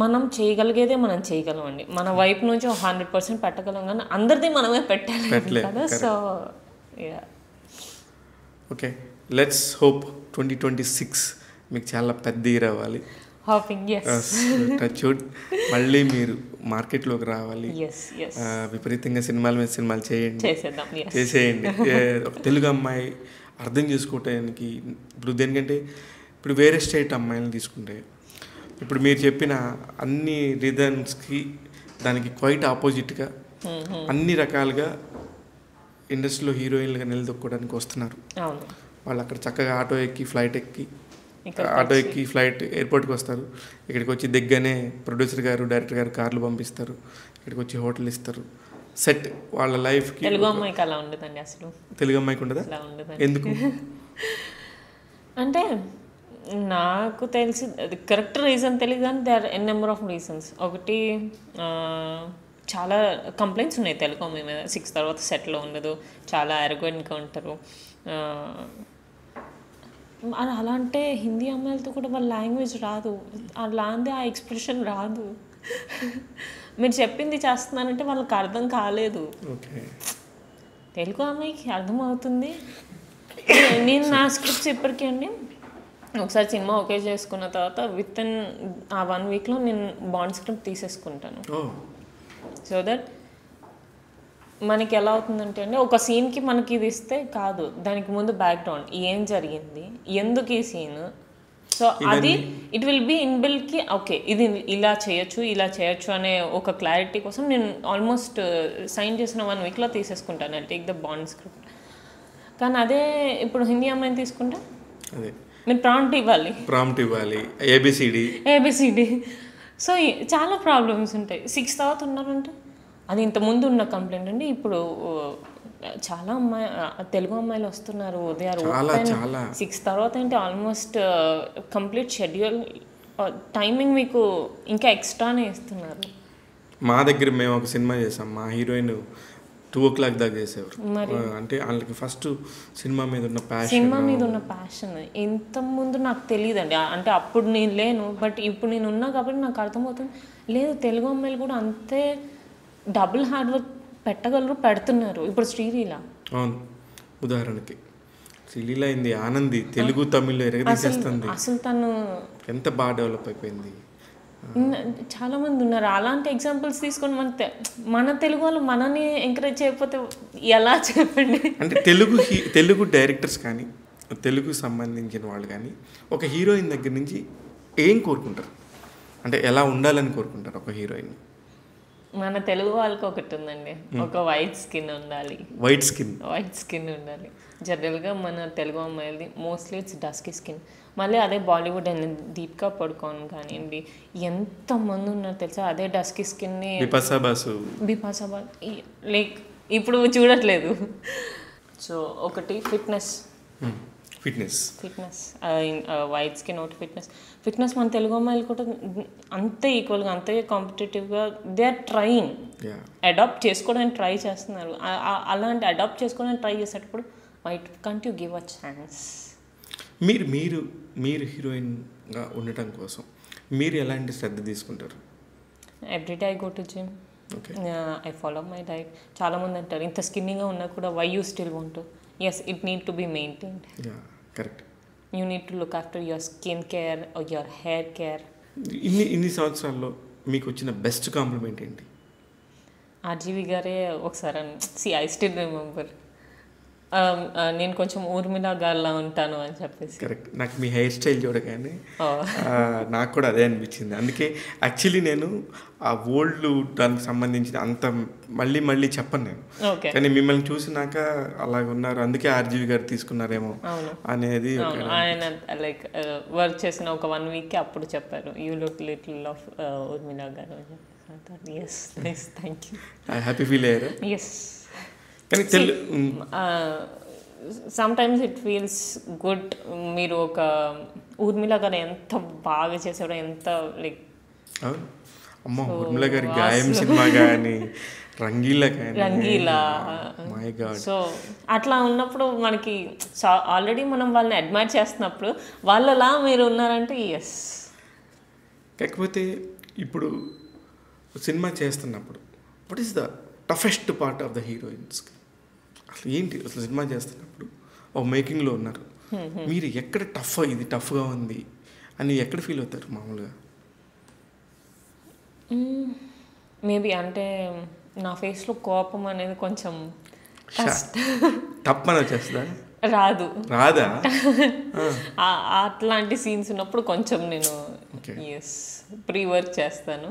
మనం చేయగలిగేదే మనం చేయగలమండి. మన వైపు నుంచి 100% పెట్టగలం, కానీ అందరిది మనమే పెట్టాలి కదా. సో ఓకే, లెట్స్ హోప్ 2026 మీకు చాలా పెద్ద ఇయర్ అవ్వాలి. టచ్వుడ్. మళ్ళీ మీరు మార్కెట్లోకి రావాలి, విపరీతంగా సినిమాల మీద సినిమాలు చేసేయండి. ఒక తెలుగు అమ్మాయి అర్థం చేసుకోవటానికి ఇప్పుడు దేనికంటే ఇప్పుడు వేరే స్టేట్ అమ్మాయిలను తీసుకుంటే ఇప్పుడు మీరు చెప్పిన అన్ని రీజన్స్కి దానికి క్వైట్ ఆపోజిట్గా అన్ని రకాలుగా ఇండస్ట్రీలో హీరోయిన్లుగా నిలదొక్కోవడానికి వస్తున్నారు. వాళ్ళు అక్కడ చక్కగా ఆటో ఎక్కి ఫ్లైట్ ఎయిర్పోర్ట్కి వస్తారు, ఇక్కడికి వచ్చి దగ్గరనే ప్రొడ్యూసర్ గారు డైరెక్టర్ గారు కార్లు పంపిస్తారు, ఇక్కడికి వచ్చి హోటల్ ఇస్తారు, సెట్ వాళ్ళ లైఫ్కి. తెలుగు అమ్మాయికి అలా ఉండదండి అసలు. తెలుగు అమ్మాయికి ఉండదా? ఎందుకు అంటే నాకు తెలిసి అది కరెక్ట్ రీజన్ తెలియదు, కానీ they are an number of reasons. ఒకటి, చాలా కంప్లైంట్స్ ఉన్నాయి తెలుగు అమ్మాయి మీద. 6 తర్వాత సెట్లో ఉండదు, చాలా అరగెంట్గా ఉంటారు. అలా అంటే హిందీ అమ్మాయిలతో కూడా వాళ్ళ లాంగ్వేజ్ రాదు, అలాంటి ఆ ఎక్స్ప్రెషన్ రాదు. మీరు చెప్పింది చేస్తున్నానంటే వాళ్ళకి అర్థం కాలేదు. తెలుగు అమ్మాయికి అర్థం అవుతుంది. నేను నా స్క్రిప్ట్స్ ఇప్పటికీ అండి, ఒకసారి సినిమా ఓకే చేసుకున్న తర్వాత విత్ ఇన్ ఆ 1 వీక్లో నేను బాండ్ స్క్రిప్ట్ తీసేసుకుంటాను. సో దట్ మనకి ఎలా అవుతుందంటే అండి, ఒక సీన్కి మనకి ఇది ఇస్తే కాదు, దానికి ముందు బ్యాక్గ్రౌండ్ ఏం జరిగింది, ఎందుకు ఈ సీన్. సో అది ఇట్ విల్ బీ ఇన్బిల్డ్కి ఓకే ఇది ఇలా చేయొచ్చు అనే ఒక క్లారిటీ కోసం నేను ఆల్మోస్ట్ సైన్ చేసిన 1 వీక్లో తీసేసుకుంటాను. I take the bond script. కానీ అదే ఇప్పుడు హిందీ అమ్మాయిని తీసుకుంటే మీరు ప్రాంప్ట్ ఇవ్వాలి, ఏబిసిడి. సో చాలా ప్రాబ్లమ్స్ ఉంటాయి. 6 తర్వాత ఉన్నారంటే అది ఇంతకుముందు ఉన్న కంప్లైంట్ అండి. ఇప్పుడు చాలా తెలుగు అమ్మాయిలు వస్తున్నారు, దే ఆర్ ఓపెన్. 6 తర్వాత అంటే ఆల్మోస్ట్ కంప్లీట్ షెడ్యూల్ టైమింగ్ మీకు ఇంకా ఎక్స్ట్రానే ఇస్తున్నారు. మా దగ్గర మేము ఒక సినిమా చేసాం, మా హీరోయిన్ 2 o'clock దాకా చేసేవారు. అంటే వాళ్ళకి ఫస్ట్ సినిమా మీద ఉన్న ప్యాషన్ ఇంత ముందు నాకు తెలియదండి. అంటే అప్పుడు నేను లేను, బట్ ఇప్పుడు నేను ఉన్నా కాబట్టి నాకు అర్థమవుతుంది. లేదు, తెలుగు అమ్మాయిలు కూడా అంతే డబుల్ హార్డ్ వర్క్ పెట్టగలరు, పెడుతున్నారు. ఇప్పుడు శ్రీలీల, అవును ఉదాహరణకి శ్రీలీల అయింది, ఆనంది తెలుగు తమిళ్లో ఎరగదీసేస్తుంది. అసలు తను ఎంత బాగా డెవలప్ అయిపోయింది. చాలా మంది ఉన్నారు. అలాంటి ఎగ్జాంపుల్స్ తీసుకొని మన తెలుగు వాళ్ళు మనని ఎంకరేజ్ చేయకపోతే ఎలా చెప్పండి. అంటే తెలుగు డైరెక్టర్స్ కానీ తెలుగుకు సంబంధించిన వాళ్ళు కానీ ఒక హీరోయిన్ దగ్గర నుంచి ఏం కోరుకుంటారు, అంటే ఎలా ఉండాలని కోరుకుంటారు ఒక హీరోయిన్? మన తెలుగు వాళ్ళకి ఒకటి ఉందండి, ఒక వైట్ స్కిన్ ఉండాలి. వైట్ స్కిన్ ఉండాలి. జనరల్గా మన తెలుగు అమ్మాయిలది మోస్ట్లీ ఇట్స్ డస్కీ స్కిన్. మళ్ళీ అదే బాలీవుడ్ అండ్ దీపికా పడుకోన్ కానివ్వండి, ఎంతమంది ఉన్నారు తెలుసా అదే డస్కీ స్కిన్ని. బిపాసా బాసు లైక్ ఇప్పుడు చూడట్లేదు. సో ఒకటి ఫిట్నెస్ వైట్ స్కిన్, ఒకటి ఫిట్నెస్ మన తెలుగు అమ్మాయిలు కూడా అంతే ఈక్వల్గా, అంతే కాంపిటేటివ్గా దే ఆర్ ట్రైయింగ్, అడాప్ట్ చేసుకోవడానికి ట్రై చేస్తున్నారు. అలాంటి అడాప్ట్ చేసుకోవడానికి ట్రై చేసేటప్పుడు why can't you give a chance? మీరు హీరోయిన్గా ఉండటం కోసం మీరు ఎలాంటి శ్రద్ధ తీసుకుంటారు? Everyday I go to gym, I follow my diet. చాలామంది అంటారు ఇంత స్కిన్నింగ్గా ఉన్నా కూడా why you still want to. Yes, it need to be maintained. Correct. You need to look after your skin care, your hair care. ఇన్ని సంవత్సరాల్లో మీకు వచ్చిన బెస్ట్ కాంప్లిమెంట్ ఏంటి? ఆర్జీవి గారే ఒకసారి ఐ స్టిల్ రిమెంబర్, నేను కొంచెం ఊర్మిళ గారిలా ఉంటాను అని చెప్పేసి. కరెక్ట్. నాకు మీ హెయిర్ స్టైల్ చూడగానే నాకు కూడా అదే అనిపించింది. అందుకే యాక్చువల్లీ నేను ఆ ఓల్డ్ దానికి సంబంధించిన అంత మళ్ళీ చెప్పను నేను, కానీ మిమ్మల్ని చూసినాక అలాగ ఉన్నారు, అందుకే ఆర్జీవి గారు తీసుకున్నారేమో అనేది. ఆయన లైక్ వర్క్ చేసిన ఒక 1 week అప్పుడు చెప్పారు, you look little of Urmila garu. Yes, thank you. Happy feel అయ్యారు? ఎస్. కానీ సమ్టైమ్స్ ఇట్ ఫీల్స్ గుడ్. మీరు ఒక ఊర్మిళ గారు ఎంత బాగా చేశారో, ఎంత లైక్ అమ్మ ఊర్మిళ గారి గాయం సినిమా కానీ రంగీలా. My God. సో అట్లా ఉన్నప్పుడు మనకి ఆల్రెడీ మనం వాళ్ళని అడ్మైర్ చేస్తున్నప్పుడు వాళ్ళలా మీరు ఉన్నారంటే ఎస్. కాకపోతే ఇప్పుడు సినిమా చేస్తున్నప్పుడు what is the toughest part of the హీరోయిన్స్కి? అసలు ఏంటి అసలు సినిమా చేస్తున్నప్పుడు ఒక మేకింగ్లో ఉన్నారు, మీరు ఎక్కడ ఇది టఫ్గా ఉంది అని ఎక్కడ ఫీల్ అవుతారు మామూలుగా? మేబీ అంటే నా ఫేస్లో కోపం అనేది కొంచెం తప్పని వచ్చేస్తుందా? రాదా? అట్లాంటి సీన్స్ ఉన్నప్పుడు కొంచెం నేను ఎస్ ప్రీ వర్క్ చేస్తాను,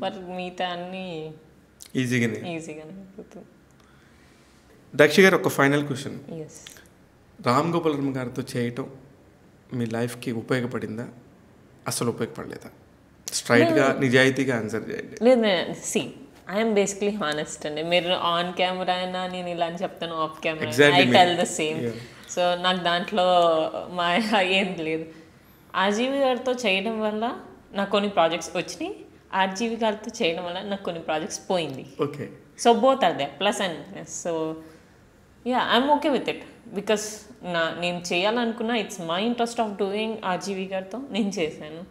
బట్ మిగతా అన్నీ ఈజీగానే అయిపోతుంది. దక్ష గారు, ఒక ఫైనల్ క్వశ్చన్. రామ్ గోపాల్ వర్మ గారితో చేయటం మీ లైఫ్కి ఉపయోగపడిందా, అసలు ఉపయోగపడలేదా? స్ట్రైట్గా నిజాయితీగా ఆన్సర్ చేయండి. లేదు, సి ఐఎమ్ బేసిక్లీ హానెస్ట్ అండి. మీరు ఆన్ కెమెరా అయినా నేను ఇలా అని చెప్తాను, of camera I tell the same. So నాకు దాంట్లో మా ఏం లేదు. ఆర్జీవి గారితో చేయడం వల్ల నాకు కొన్ని ప్రాజెక్ట్స్ వచ్చినాయి, ఆర్జీవి గారితో చేయడం వల్ల నాకు కొన్ని ప్రాజెక్ట్స్ పోయింది. Okay. So both are they plus and minus. So I'm okay with it, because నేను చేయాలనుకున్నా it's my interest of doing. RGV గారితో నేను చేశాను.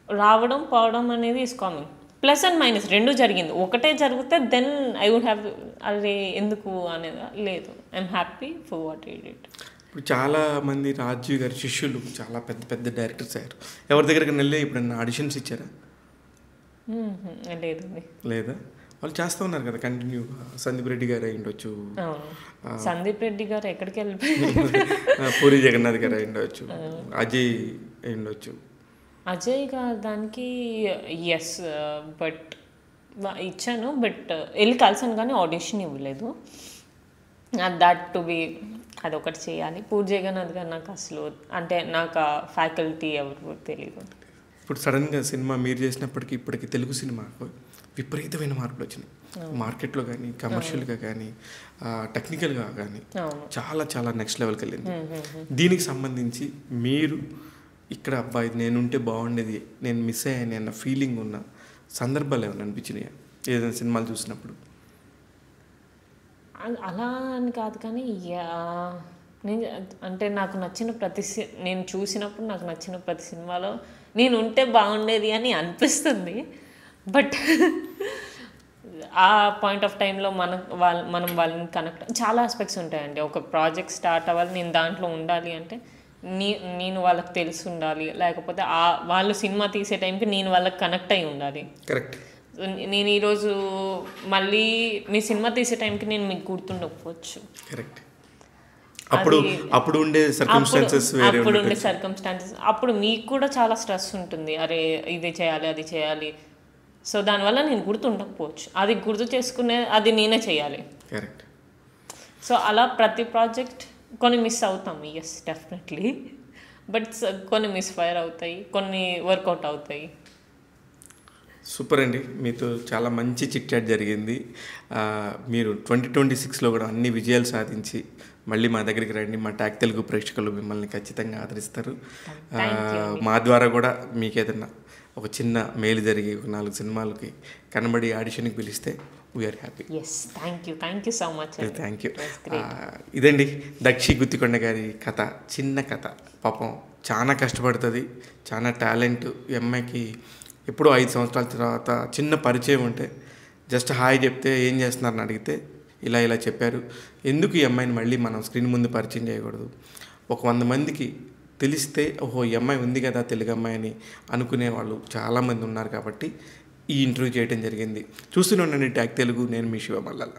రావడం పోవడం అనేది is common, plus and minus రెండు జరిగింది. ఒకటే జరిగితే దెన్ ఐ వుడ్ హ్యావ్ అదే ఎందుకు అనేది లేదు. I'm happy for what I did. ఇప్పుడు చాలామంది రాజీవ్ గారి శిష్యులు చాలా పెద్ద పెద్ద డైరెక్టర్స్ అయ్యారు. ఎవరి దగ్గరికి వెళ్ళి ఇప్పుడు ఆడిషన్స్ ఇచ్చారా? లేదండి. లేదా? వాళ్ళు చేస్తూ ఉన్నారు కదా కంటిన్యూగా. సందీప్ రెడ్డి గారు అయి ఉండొచ్చు, సందీప్ రెడ్డి గారు ఎక్కడికి వెళ్ళిపోయారు, పూరి జగన్నాథ్ గారు అయి ఉండొచ్చు, అజయ్ అయి ఉండొచ్చు. అజయ్ గారు దానికి ఎస్ బట్ ఇచ్చాను, బట్ వెళ్ళి కలిసాను కానీ ఆడిషన్ ఇవ్వలేదు. దట్ టు బి అదొకటి చేయాలి. పూరి జగన్నాథ్ గారు నాకు అసలు అంటే నాకు ఫ్యాకల్టీ ఎవరు తెలియదు. ఇప్పుడు సడన్గా సినిమా మీరు చేసినప్పటికీ ఇప్పటికీ తెలుగు సినిమా విపరీతమైన మార్పులు వచ్చినాయి. మార్కెట్లో కానీ, కమర్షియల్గా కానీ, టెక్నికల్గా కానీ చాలా చాలా నెక్స్ట్ లెవెల్కి వెళ్ళింది. దీనికి సంబంధించి మీరు ఇక్కడ అబ్బాయి నేనుంటే బాగుండేది, నేను మిస్ అయ్యాను అన్న ఫీలింగ్ ఉన్న సందర్భాలు ఏమైనా అనిపించినాయా ఏదైనా సినిమాలు చూసినప్పుడు? అలా అని కాదు కానీ నేను అంటే నాకు నచ్చిన నేను చూసినప్పుడు నాకు నచ్చిన ప్రతి సినిమాలో నేను ఉంటే బాగుండేది అని అనిపిస్తుంది. బట్ ఆ పాయింట్ ఆఫ్ టైంలో మనం వాళ్ళని కనెక్ట్ చాలా ఆస్పెక్ట్స్ ఉంటాయండి. ఒక ప్రాజెక్ట్ స్టార్ట్ అవ్వాలి, నేను దాంట్లో ఉండాలి అంటే నేను వాళ్ళకి తెలిసి ఉండాలి, లేకపోతే వాళ్ళు సినిమా తీసే టైంకి నేను వాళ్ళకి కనెక్ట్ అయి ఉండాలి. కరెక్ట్. నేను ఈరోజు మళ్ళీ మీ సినిమా తీసే టైంకి నేను మీకు గుర్తుండకపోవచ్చు. కరెక్ట్. అప్పుడు ఉండే సర్కమ్స్టాన్సెస్ అప్పుడు మీకు కూడా చాలా స్ట్రెస్ ఉంటుంది. అరే ఇది చేయాలి అది చేయాలి, సో దానివల్ల నేను గుర్తు ఉండకపోవచ్చు, అది గుర్తు చేసుకునే అది నేనే చేయాలి. కరెక్ట్. సో అలా ప్రతి ప్రాజెక్ట్ కొన్ని మిస్ అవుతాం, ఎస్ డెఫినెట్లీ, బట్ కొన్ని మిస్ ఫైర్ అవుతాయి, కొన్ని వర్కౌట్ అవుతాయి. సూపర్ అండి, మీతో చాలా మంచి చిట్ చాట్ జరిగింది. మీరు 2026లో కూడా అన్ని విజయాలు సాధించి మళ్ళీ మా దగ్గరికి రండి. మా టాక్ తెలుగు ప్రేక్షకులు మిమ్మల్ని ఖచ్చితంగా ఆదరిస్తారు. మా ద్వారా కూడా మీకు ఏదన్నా ఒక చిన్న మేలు జరిగి ఒక 4 సినిమాలకి కనబడి ఆడిషన్కి పిలిస్తే we are happy. Thank you so much. Thank you. ఇదండి దక్షి గుత్తికొండ గారి కథ, చిన్న కథ. పాపం చాలా కష్టపడుతుంది, చాలా టాలెంట్. ఈ అమ్మాయికి ఎప్పుడో 5 సంవత్సరాల తర్వాత చిన్న పరిచయం ఉంటే జస్ట్ హాయ్ చెప్తే ఏం చేస్తున్నారని అడిగితే ఇలా చెప్పారు. ఎందుకు ఈ అమ్మాయిని మళ్ళీ మనం స్క్రీన్ ముందు పరిచయం చేయకూడదు, ఒక 100 మందికి తెలిస్తే ఓహో ఈ అమ్మాయి ఉంది కదా తెలుగు అమ్మాయి అని అనుకునే వాళ్ళు చాలామంది ఉన్నారు కాబట్టి ఈ ఇంటర్వ్యూ చేయడం జరిగింది. చూస్తూనే ఉండండి టాక్ తెలుగు. నేను మీ శివ మల్లాల.